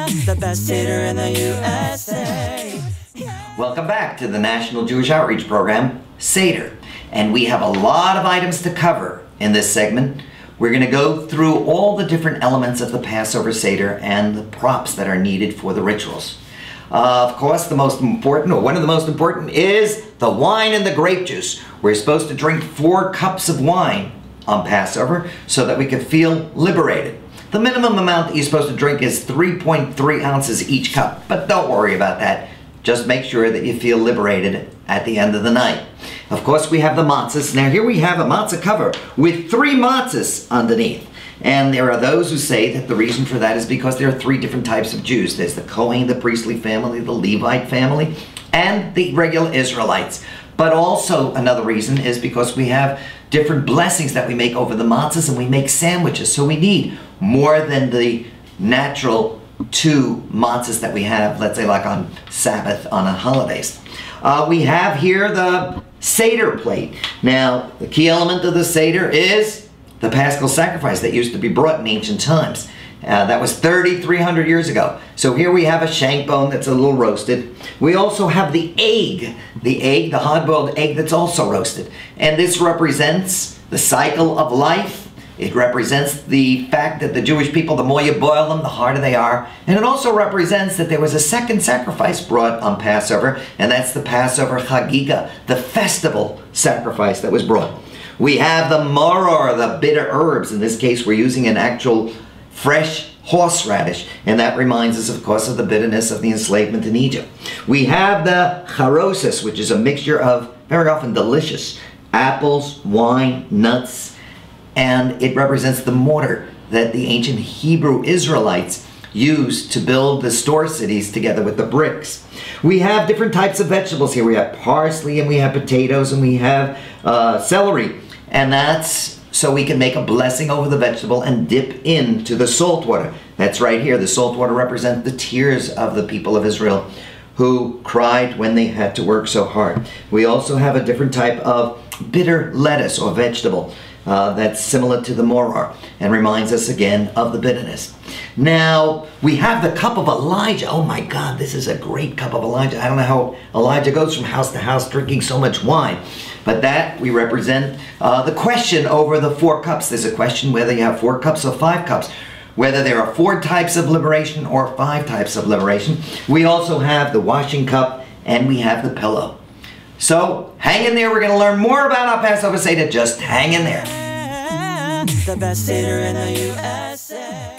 The best Seder in the USA. Welcome back to the National Jewish Outreach Program, Seder. And we have a lot of items to cover in this segment. We're going to go through all the different elements of the Passover Seder and the props that are needed for the rituals. Of course, the most important, or one of the most important, is the wine and the grape juice. We're supposed to drink 4 cups of wine on Passover so that we can feel liberated. The minimum amount that you're supposed to drink is 3.3 ounces each cup, but don't worry about that. Just make sure that you feel liberated at the end of the night. Of course, we have the Montes. Now here we have a matzah cover with 3 matzahs underneath. And there are those who say that the reason for that is because there are 3 different types of Jews. There's the Kohen, the priestly family, the Levite family, and the regular Israelites. But also another reason is because we have different blessings that we make over the matzahs, and we make sandwiches. So we need more than the natural 2 matzahs that we have, let's say like on Sabbath, on holidays. We have here the Seder Plate. Now, the key element of the Seder is the Paschal sacrifice that used to be brought in ancient times. That was 3,300 years ago. So here we have a shank bone that's a little roasted. We also have the egg, the hard-boiled egg that's also roasted. And this represents the cycle of life. It represents the fact that the Jewish people, the more you boil them, the harder they are. And it also represents that there was a second sacrifice brought on Passover, and that's the Passover Haggadah, the festival sacrifice that was brought. We have the maror, the bitter herbs. In this case, we're using an actual fresh horseradish, and that reminds us, of course, of the bitterness of the enslavement in Egypt. We have the charosis, which is a mixture of, very often, delicious apples, wine, nuts, and it represents the mortar that the ancient Hebrew Israelites used to build the store cities together with the bricks. We have different types of vegetables here. We have parsley, and we have potatoes, and we have celery, and that's so we can make a blessing over the vegetable and dip into the salt water. That's right here. The salt water represents the tears of the people of Israel who cried when they had to work so hard. We also have a different type of bitter lettuce or vegetable that's similar to the moror and reminds us again of the bitterness. Now, we have the cup of Elijah. Oh my God, this is a great cup of Elijah. I don't know how Elijah goes from house to house drinking so much wine. But that, we represent the question over the 4 cups. There's a question whether you have 4 cups or 5 cups, whether there are 4 types of liberation or 5 types of liberation. We also have the washing cup, and we have the pillow. So, hang in there. We're going to learn more about our Passover Seder. Just hang in there. The best Seder in the USA.